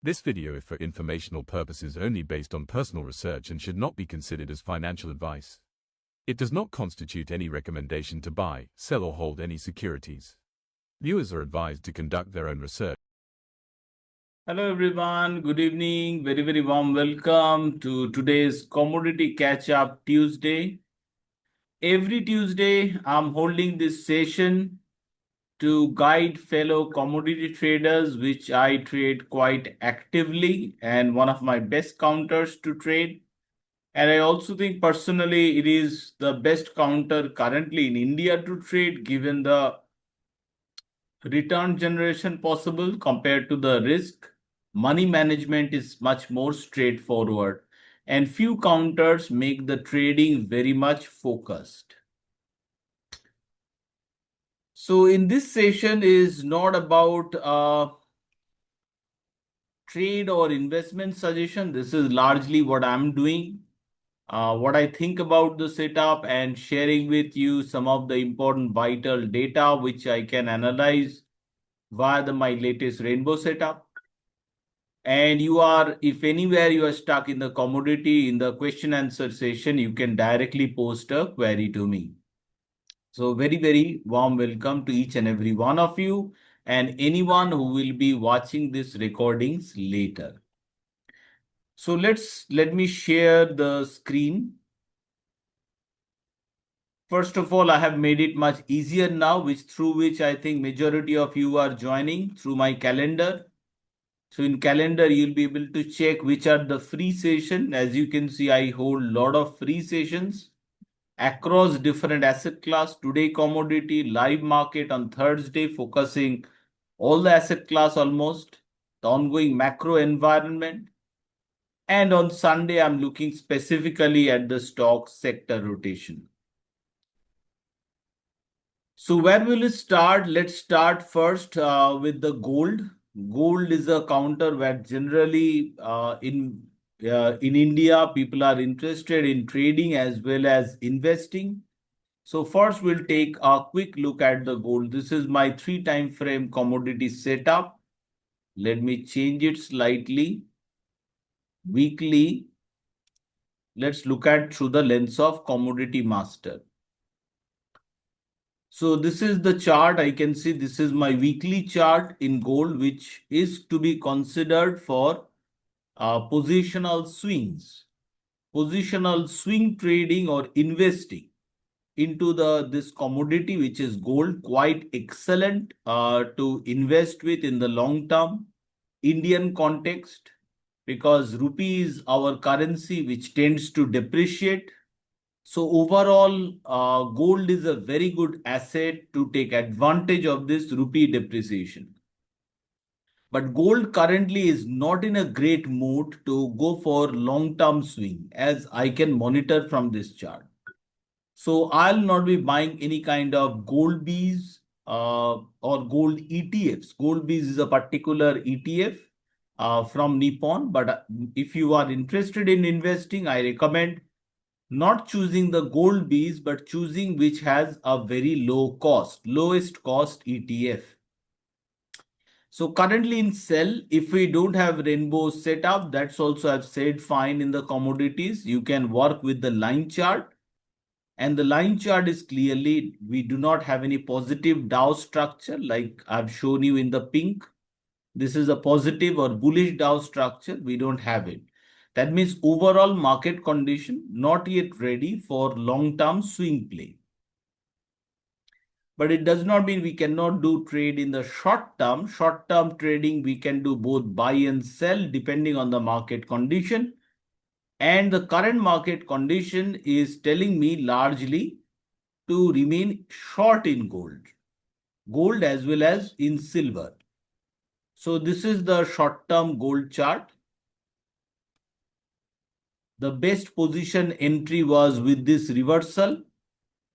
This video is for informational purposes only, based on personal research, and should not be considered as financial advice. It does not constitute any recommendation to buy, sell or hold any securities. Viewers are advised to conduct their own research. Hello everyone, good evening, very warm welcome to today's Commodity Catch-up Tuesday. Every Tuesday, I'm holding this session to guide fellow commodity traders, which I trade quite actively and one of my best counters to trade. And I also think personally it is the best counter currently in India to trade, given the return generation possible compared to the risk. Money management is much more straightforward, and few counters make the trading very much focused. So in this session is not about trade or investment suggestion. This is largely what I'm doing, what I think about the setup, and sharing with you some of the important vital data which I can analyze via my latest Rainbow setup. And you are, if anywhere you are stuck in the commodity, in the question answer session, you can directly post a query to me. So very warm welcome to each and every one of you and anyone who will be watching these recordings later. So let me share the screen. First of all, I have made it much easier now, through which I think majority of you are joining through my calendar. So in calendar, you'll be able to check which are the free session. As you can see, I hold a lot of free sessions across different asset class. Today, commodity, live market on Thursday, focusing all the asset class almost, the ongoing macro environment. And on Sunday, I'm looking specifically at the stock sector rotation. So where will it start? Let's start first with the gold. Gold is a counter where generally in India, people are interested in trading as well as investing. So first we'll take a quick look at the gold. This is my 3 time frame commodity setup. Let me change it slightly. Weekly. Let's look at through the lens of Commodity Master. So this is the chart. I can see this is my weekly chart in gold, which is to be considered for positional swings. Positional swing trading or investing into this commodity, which is gold, quite excellent to invest with in the long term Indian context, because rupee is our currency which tends to depreciate. So overall, gold is a very good asset to take advantage of this rupee depreciation. But gold currently is not in a great mood to go for long-term swing, as I can monitor from this chart. So I'll not be buying any kind of gold bees or gold ETFs. Gold bees is a particular ETF from Nippon. But if you are interested in investing, I recommend not choosing the gold bees, but choosing which has a very lowest cost ETF. So currently in sell, if we don't have rainbow setup, that's also I've said fine in the commodities. You can work with the line chart. And the line chart is clearly, we do not have any positive Dow structure like I've shown you in the pink. This is a positive or bullish Dow structure. We don't have it. That means overall market condition not yet ready for long-term swing play. But it does not mean we cannot do trade in the short term. Short-term trading, we can do both buy and sell depending on the market condition. And the current market condition is telling me largely to remain short in gold as well as in silver. So this is the short-term gold chart. The best position entry was with this reversal,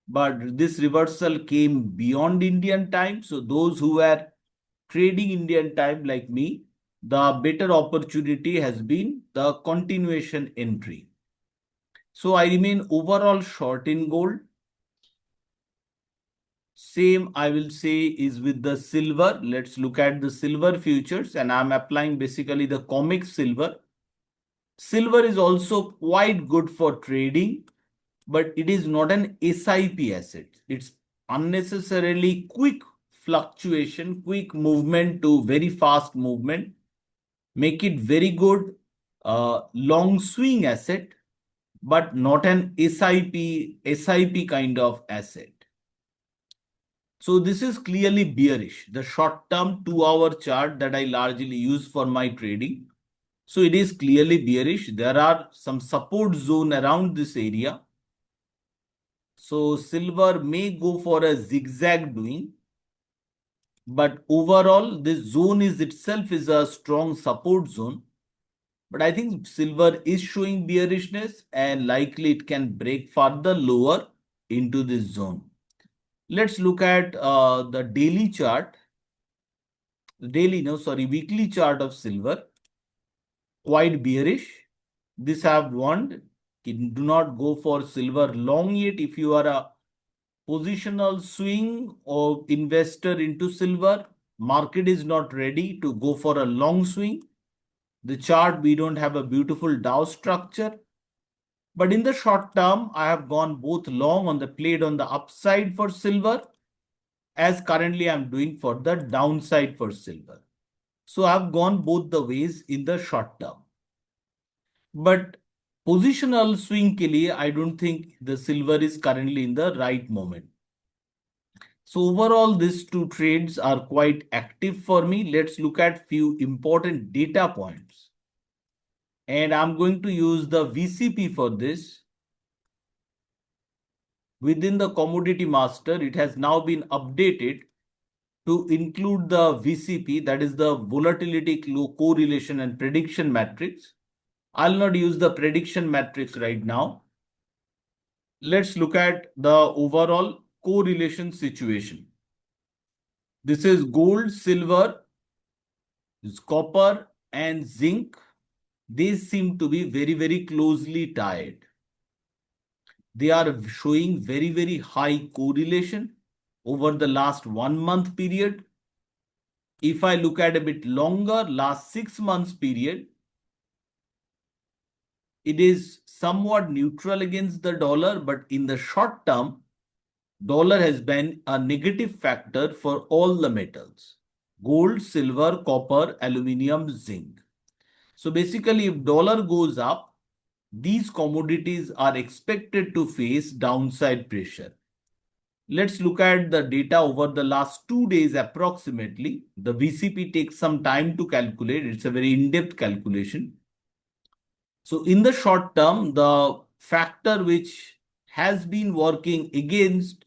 but this reversal came beyond Indian time. So those who were trading Indian time like me, the better opportunity has been the continuation entry. So I remain overall short in gold. Same I will say is with the silver. Let's look at the silver futures, and I'm applying basically the comic silver. Silver is also quite good for trading, but it is not an SIP asset. It's unnecessarily quick fluctuation, quick movement to very fast movement, make it very good long swing asset, but not an SIP kind of asset. So this is clearly bearish. The short-term 2-hour chart that I largely use for my trading. So it is clearly bearish. There are some support zone around this area. So silver may go for a zigzag doing. But overall, this zone is itself is a strong support zone. But I think silver is showing bearishness and likely it can break further lower into this zone. Let's look at the daily chart. Weekly chart of silver. Quite bearish. This have warned. Do not go for silver long yet. If you are a positional swing or investor into silver, market is not ready to go for a long swing. The chart, we don't have a beautiful Dow structure. But in the short term, I have gone both long on the played on the upside for silver, as currently I'm doing for the downside for silver. So I've gone both the ways in the short term. But positional swing ke liye, I don't think the silver is currently in the right moment. So overall, these two trades are quite active for me. Let's look at few important data points. And I'm going to use the VCP for this. Within the commodity master, it has now been updated to include the VCP, that is the volatility correlation and prediction matrix. I'll not use the prediction matrix right now. Let's look at the overall correlation situation. This is gold, silver, copper, and zinc. These seem to be very, very closely tied. They are showing very, very high correlation over the last 1 month period. If I look at a bit longer, last 6 months period, it is somewhat neutral against the dollar, but in the short term, dollar has been a negative factor for all the metals: gold, silver, copper, aluminium, zinc. So basically, if dollar goes up, these commodities are expected to face downside pressure. Let's look at the data over the last 2 days approximately. The VCP takes some time to calculate. It's a very in-depth calculation. So in the short term, the factor which has been working against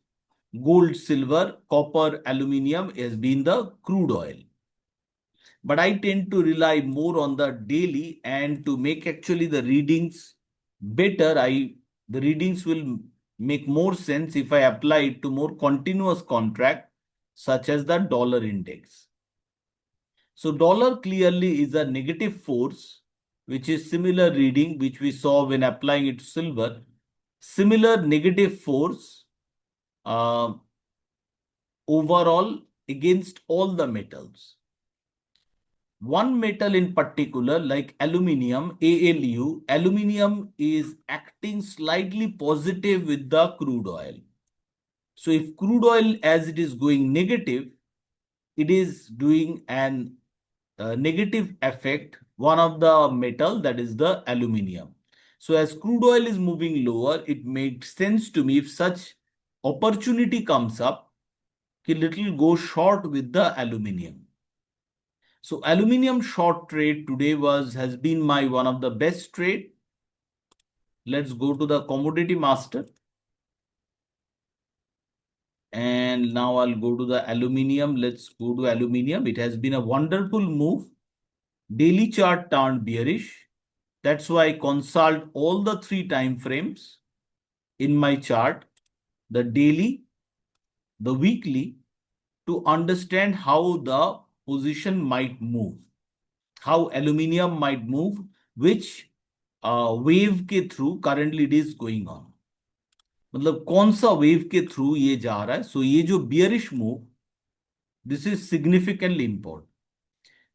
gold, silver, copper, aluminium has been the crude oil. But I tend to rely more on the daily, and to make actually the readings better, the readings will make more sense if I apply it to more continuous contract such as the dollar index. So dollar clearly is a negative force, which is similar reading which we saw when applying it to silver. Similar negative force overall against all the metals. One metal in particular, like aluminium, ALU, aluminium is acting slightly positive with the crude oil. So if crude oil as it is going negative, it is doing an negative effect, one of the metal, that is the aluminium. So as crude oil is moving lower, it makes sense to me if such opportunity comes up, little go short with the aluminium. So aluminium short trade today has been my one of the best trade. Let's go to the commodity master. And now I'll go to the aluminium. Let's go to aluminium. It has been a wonderful move. Daily chart turned bearish. That's why I consult all the 3 time frames in my chart, the daily, the weekly, to understand how the position might move, how aluminium might move, which wave ke through currently it is going on. मतलब कौन सा wave के through ये जा रहा है. सो ये जो bearish move, this is significantly important.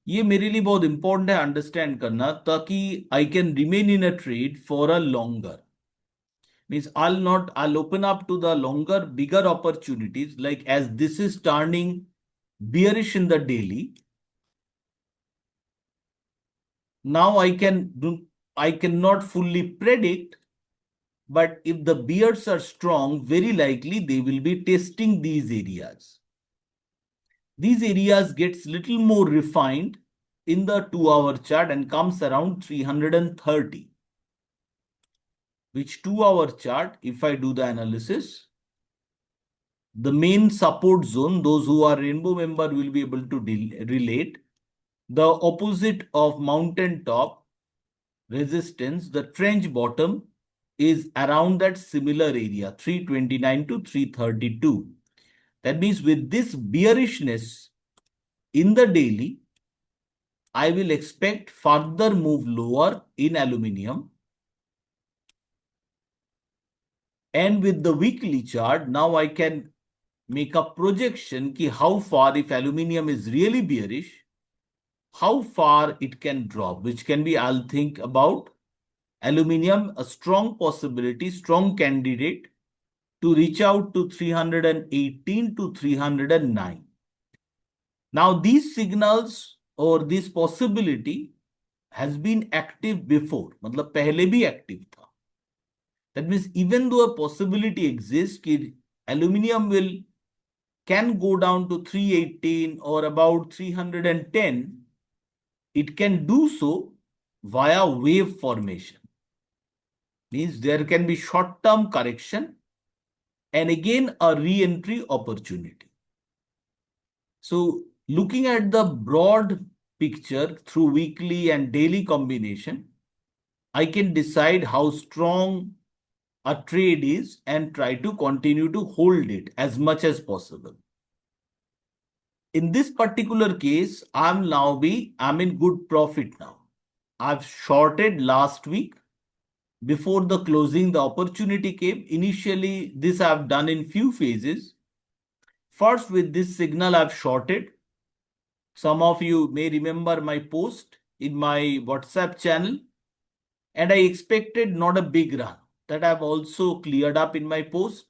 ये मेरे लिए बहुत इंपॉर्टेंट है अंडरस्टैंड करना, ताकि I can remain in a trade for a longer. Means I'll open up to the longer, bigger opportunities, like as this is turning bearish in the daily. Now I cannot fully predict, but if the bears are strong, very likely they will be testing these areas. These areas gets little more refined in the 2-hour chart and comes around 330. Which 2-hour chart, if I do the analysis, the main support zone, those who are rainbow member will be able to relate. The opposite of mountain top resistance, the trench bottom, is around that similar area, 329 to 332. That means with this bearishness in the daily, I will expect further move lower in aluminium. And with the weekly chart, now I can make a projection ki how far, if aluminium is really bearish, how far it can drop, which can be, I'll think about aluminium, a strong possibility, strong candidate to reach out to 318 to 309. Now, these signals or this possibility has been active before, मतलब पहले भी active था. That means even though a possibility exists कि aluminium can go down to 318 or about 310, it can do so via wave formation. Means there can be short-term correction and again a re-entry opportunity. So looking at the broad picture through weekly and daily combination, I can decide how strong a trade is and try to continue to hold it as much as possible. In this particular case, I'm in good profit now. I've shorted last week. Before the closing, the opportunity came. Initially, this I've done in few phases. First, with this signal, I've shorted. Some of you may remember my post in my WhatsApp channel, and I expected not a big run. That I've also cleared up in my post.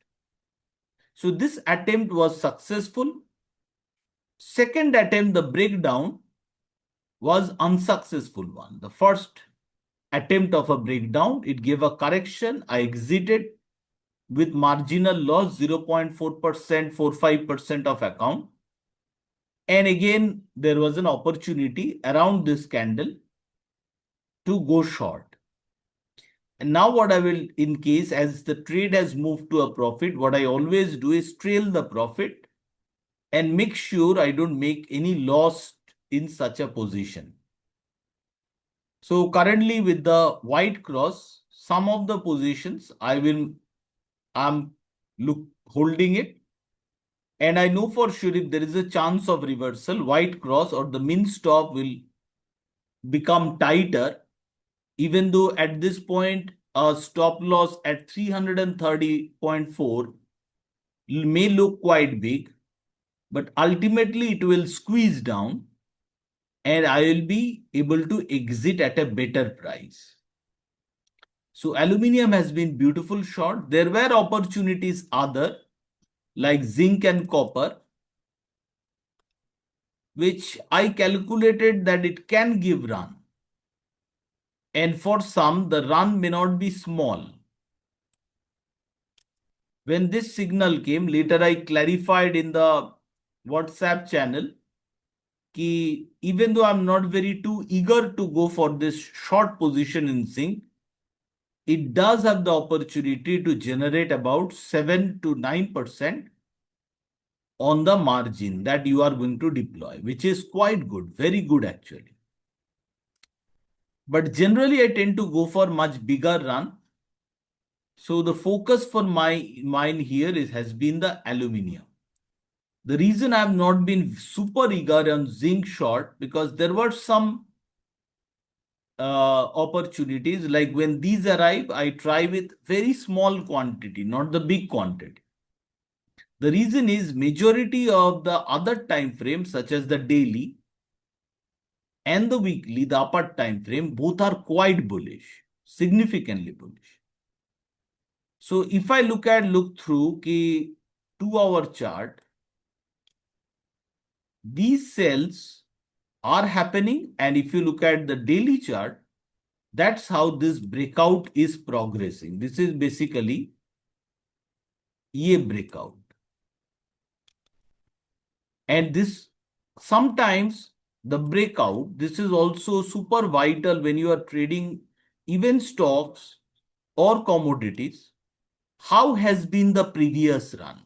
So this attempt was successful. Second attempt, the breakdown, was unsuccessful one. The first attempt of a breakdown, it gave a correction. I exited with marginal loss, 0.4%, 45% of account. And again, there was an opportunity around this candle to go short. And now what I will, in case as the trade has moved to a profit, what I always do is trail the profit and make sure I don't make any loss in such a position. So currently with the white cross, some of the positions I'm holding it. And I know for sure if there is a chance of reversal, white cross or the min stop will become tighter, even though at this point, a stop loss at 330.4 may look quite big, but ultimately it will squeeze down and I will be able to exit at a better price. So aluminium has been beautiful short. There were opportunities other like zinc and copper, which I calculated that it can give run. And for some, the run may not be small. When this signal came, later I clarified in the WhatsApp channel कि even though I'm not very too eager to go for this short position in zinc, it does have the opportunity to generate about 7 to 9% on the margin that you are going to deploy, which is quite good, very good actually. But generally, I tend to go for much bigger run. So the focus for mine here has been the aluminium. The reason I have not been super eager on zinc short, because there were some opportunities. Like when these arrive, I try with very small quantity, not the big quantity. The reason is majority of the other time frames, such as the daily and the weekly, the upper time frame, both are quite bullish, significantly bullish. So if I look through the 2-hour chart, these cells are happening, and if you look at the daily chart, that's how this breakout is progressing. This is basically a breakout. And this sometimes the breakout, this is also super vital when you are trading even stocks or commodities. How has been the previous run?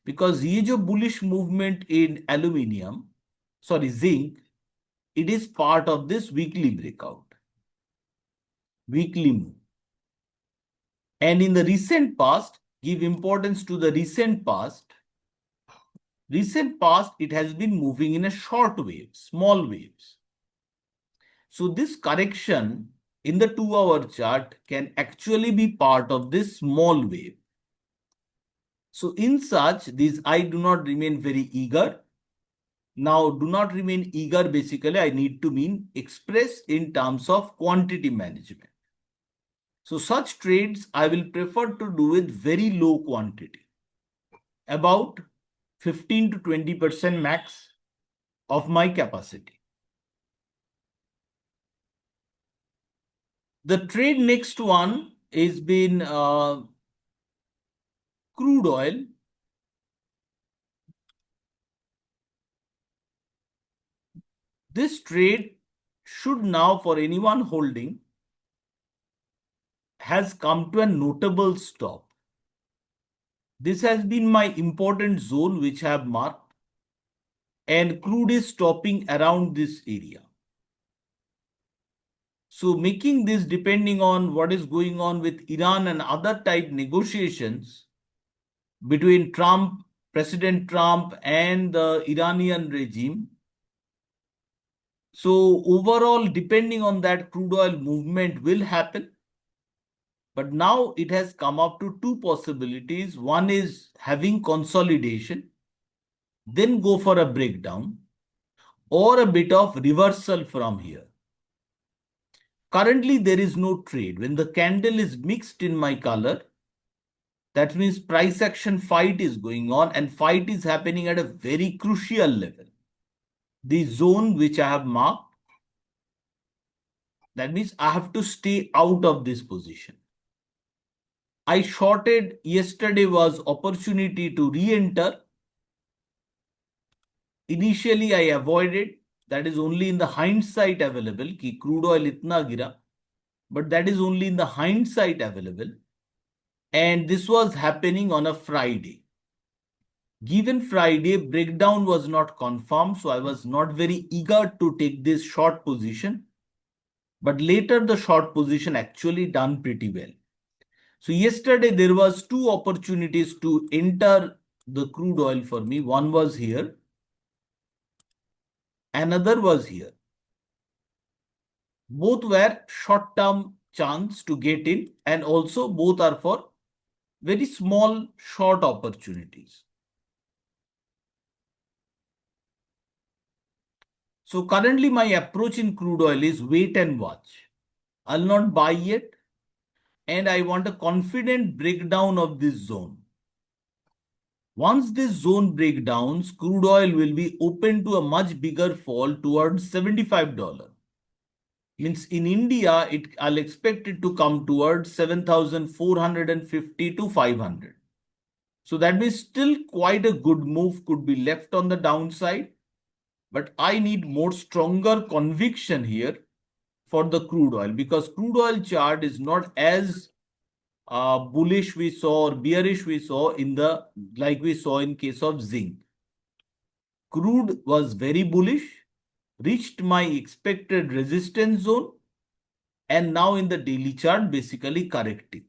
Because ये जो bullish movement in aluminium, sorry, zinc, it is part of this weekly breakout, weekly move. And in the recent past, give importance to the recent past. Recent past, it has been moving in a short wave, small waves. So this correction in the 2-hour chart can actually be part of this small wave. So in such, these I do not remain very eager. Now, do not remain eager, basically, I need to mean express in terms of quantity management. So such trades I will prefer to do with very low quantity, about 15 to 20% max of my capacity. The trade next one is been crude oil. This trade should now, for anyone holding, has come to a notable stop. This has been my important zone which I have marked, and crude is stopping around this area. So making this, depending on what is going on with Iran and other type negotiations between President Trump and the Iranian regime. So overall, depending on that, crude oil movement will happen. But now it has come up to two possibilities. One is having consolidation, then go for a breakdown, or a bit of reversal from here. Currently, there is no trade. When the candle is mixed in my color, that means price action fight is going on, and fight is happening at a very crucial level. The zone which I have marked, that means I have to stay out of this position. I shorted yesterday was opportunity to re-enter. Initially, I avoided. That is only in the hindsight available. Ki crude oil itna gira. But that is only in the hindsight available. And this was happening on a Friday. Given Friday, breakdown was not confirmed. So I was not very eager to take this short position. But later the short position actually done pretty well. So yesterday there was two opportunities to enter the crude oil for me. One was here. Another was here. Both were short-term chance to get in, and also both are for very small short opportunities. So currently my approach in crude oil is wait and watch. I'll not buy yet, and I want a confident breakdown of this zone. Once this zone breakdowns, crude oil will be open to a much bigger fall towards $75. Means in India, I'll expect it to come towards 7,450 to 500. So that means still quite a good move could be left on the downside. But I need more stronger conviction here for the crude oil, because crude oil chart is not as bullish we saw or bearish we saw like we saw in case of zinc. Crude was very bullish, reached my expected resistance zone, and now in the daily chart basically correcting.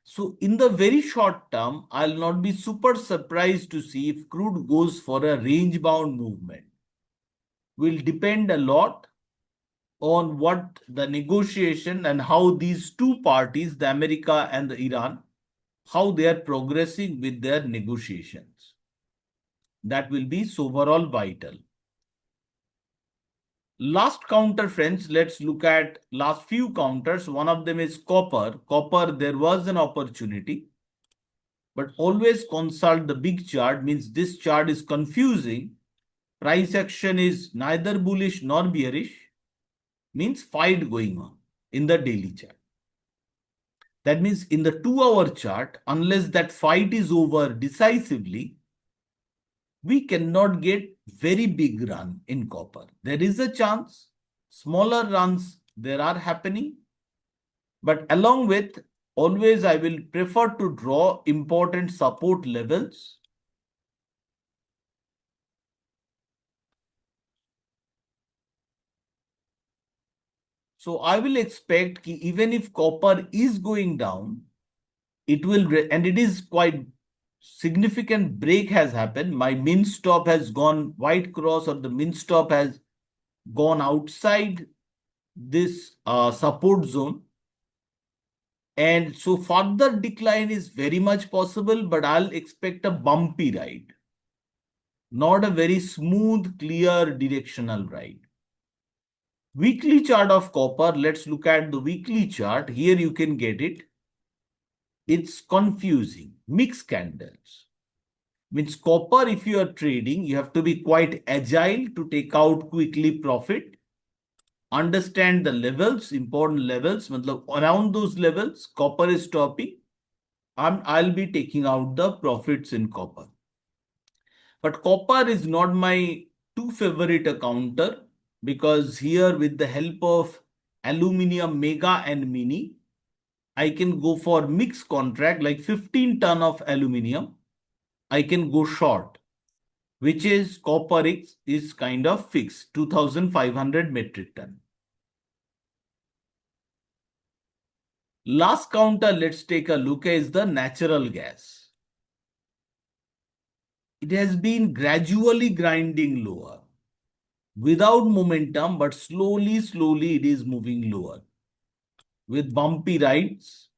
So in the very short term, I'll not be super surprised to see if crude goes for a range bound movement. Will depend a lot on what the negotiation and how these two parties, the America and the Iran, how they are progressing with their negotiations. That will be overall vital. Last counter, friends, let's look at last few counters. One of them is copper. Copper, there was an opportunity, but always consult the big chart, means this chart is confusing. Price action is neither bullish nor bearish, means fight going on in the daily chart. That means in the 2-hour chart, unless that fight is over decisively, we cannot get very big run in copper. There is a chance, smaller runs there are happening, but along with, always I will prefer to draw important support levels. So I will expect that even if copper is going down, it will, and it is quite significant break has happened. My min stop has gone white cross, or the min stop has gone outside this support zone. And so further decline is very much possible, but I'll expect a bumpy ride, not a very smooth, clear directional ride. Weekly chart of copper, let's look at the weekly chart. Here you can get it. It's confusing, mixed candles. Means copper, if you are trading, you have to be quite agile to take out quickly profit. Understand the levels, important levels. Around those levels, copper is stopping. I'll be taking out the profits in copper. But copper is not my too favorite counter, because here with the help of Aluminium Mega and Mini, I can go for mixed contract like 15 ton of aluminium. I can go short, which is copper is kind of fixed, 2,500 metric ton. Last counter, let's take a look, is the natural gas. It has been gradually grinding lower without momentum, but slowly it is moving lower with bumpy rides.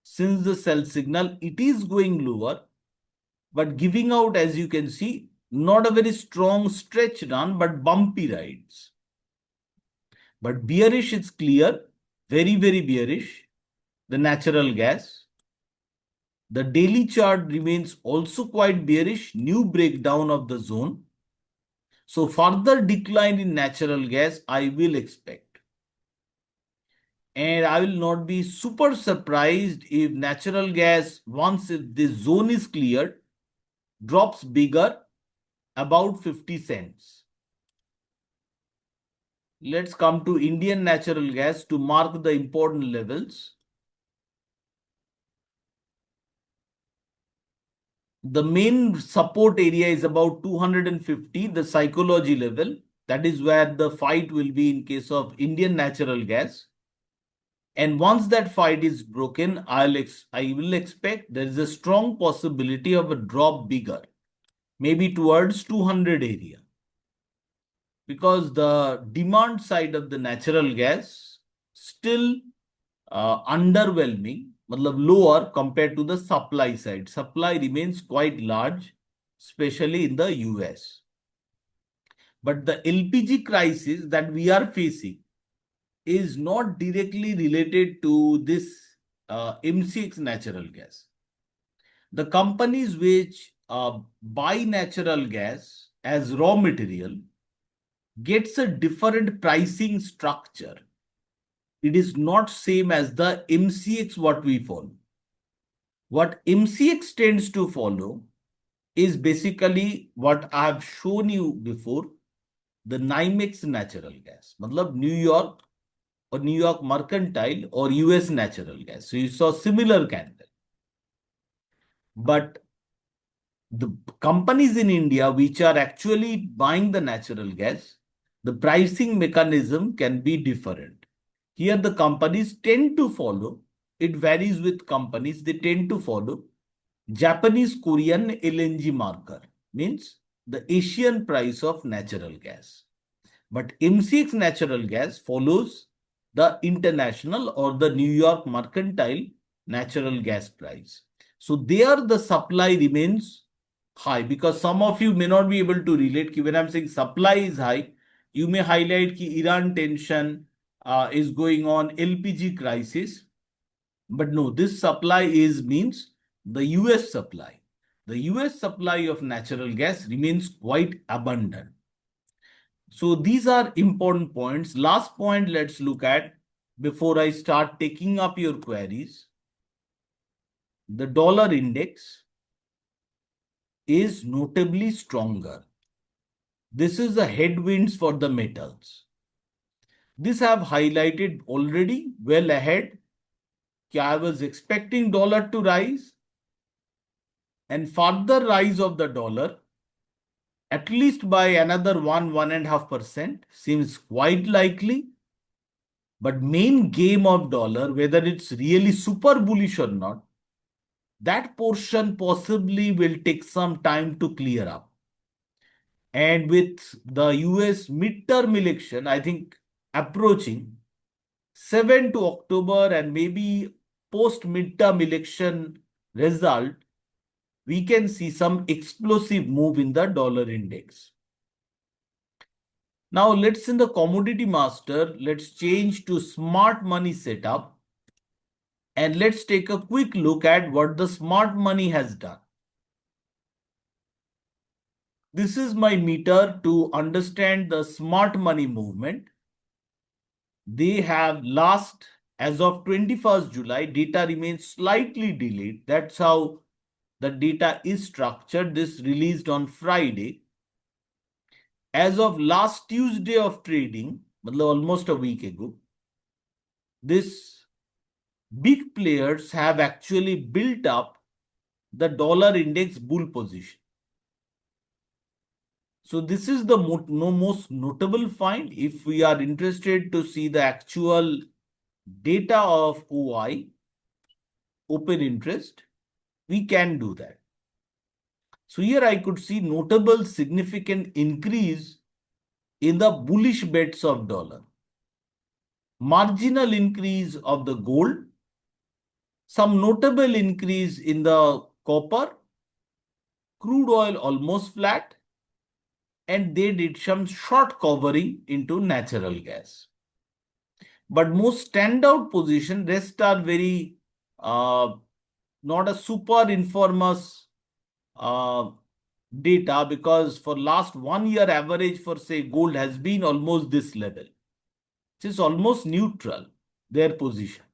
Since the sell signal, it is going lower, but giving out, as you can see, not a very strong stretch run, but bumpy rides. But bearish is clear, very bearish, the natural gas. The daily chart remains also quite bearish, new breakdown of the zone. So further decline in natural gas, I will expect. And I will not be super surprised if natural gas, once this zone is cleared, drops bigger, about 50 cents. Let's come to Indian natural gas to mark the important levels. The main support area is about 250, the psychology level. That is where the fight will be in case of Indian natural gas. And once that fight is broken, I will expect there is a strong possibility of a drop bigger, maybe towards 200 area. Because the demand side of the natural gas still underwhelming, lower compared to the supply side. Supply remains quite large, especially in the US. But the LPG crisis that we are facing is not directly related to this MCX natural gas. The companies which buy natural gas as raw material gets a different pricing structure. It is not same as the MCX what we follow. What MCX tends to follow is basically what I have shown you before, the NYMEX natural gas. New York or New York Mercantile or US natural gas. So you saw similar candle. But the companies in India which are actually buying the natural gas, the pricing mechanism can be different. Here the companies tend to follow, it varies with companies, they tend to follow Japanese Korean LNG marker. Means the Asian price of natural gas. But MCX natural gas follows the international or the New York mercantile natural gas price. So there the supply remains high, because some of you may not be able to relate. When I'm saying supply is high, you may highlight ki Iran tension is going on, LPG crisis. But no, this supply means the US supply. The US supply of natural gas remains quite abundant. So these are important points. Last point let's look at before I start taking up your queries. The dollar index is notably stronger. This is the headwinds for the metals. This I have highlighted already well ahead. I was expecting dollar to rise, and further rise of the dollar at least by another 1.5% seems quite likely. But main game of dollar, whether it's really super bullish or not, that portion possibly will take some time to clear up. And with the US midterm election, I think approaching 7 to October and maybe post midterm election result, we can see some explosive move in the dollar index. Now let's in the commodity master, let's change to smart money setup. And let's take a quick look at what the smart money has done. This is my meter to understand the smart money movement. They have as of 21st July, data remains slightly delayed. That's how the data is structured. This released on Friday. As of last Tuesday of trading, almost a week ago, this big players have actually built up the dollar index bull position. So this is the most notable find. If we are interested to see the actual data of OI, open interest, we can do that. So here I could see notable significant increase in the bullish bets of dollar, marginal increase of the gold, some notable increase in the copper, crude oil almost flat, and they did some short covering into natural gas. But most standout position, rest are very not a super informous data, because for last 1 year average for say gold has been almost this level. It is almost neutral, their position.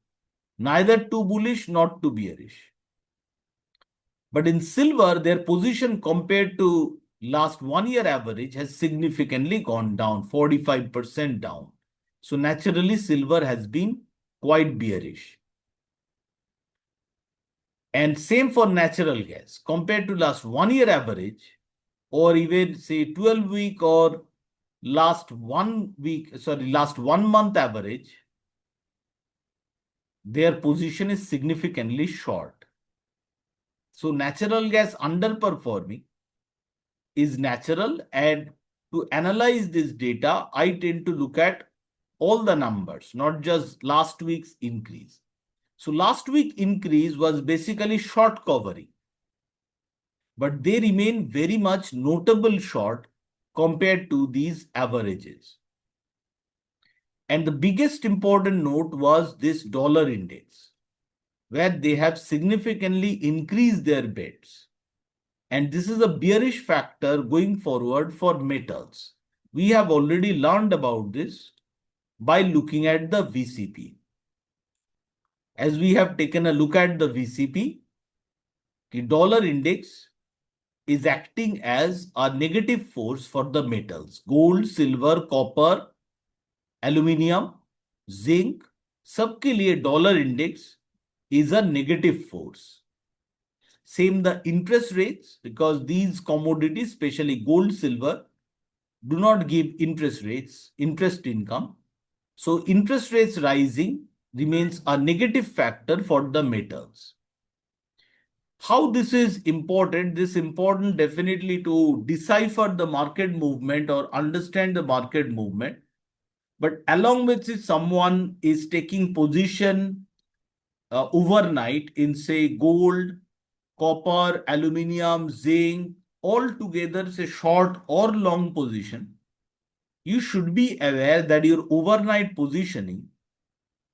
Neither too bullish, not too bearish. But in silver, their position compared to last 1 year average has significantly gone down, 45% down. So naturally, silver has been quite bearish. And same for natural gas. Compared to last 1 year average, or even say 12 week or last 1 month average, their position is significantly short. So natural gas underperforming is natural, and to analyze this data, I tend to look at all the numbers, not just last week's increase. So last week increase was basically short covering, but they remain very much notable short compared to these averages. And the biggest important note was this dollar index, where they have significantly increased their bets. And this is a bearish factor going forward for metals. We have already learned about this by looking at the VCP. As we have taken a look at the VCP, the dollar index is acting as a negative force for the metals. Gold, silver, copper, aluminium, zinc, सबके लिए dollar index is a negative force. Same the interest rates, because these commodities, especially gold, silver, do not give interest rates, interest income. So interest rates rising remains a negative factor for the metals. How this is important? This is important definitely to decipher the market movement or understand the market movement. But along with it, someone is taking position overnight in, say, gold, copper, aluminium, zinc, all together, say, short or long position. You should be aware that your overnight positioning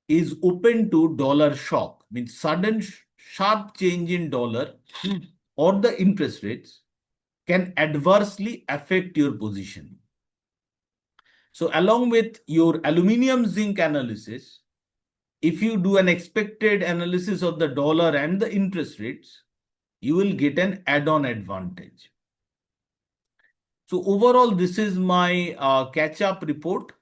is open to dollar shock, means sudden sharp change in dollar or the interest rates can adversely affect your position. So along with your aluminium zinc analysis, if you do an expected analysis of the dollar and the interest rates, you will get an add-on advantage. So overall, this is my catch-up report.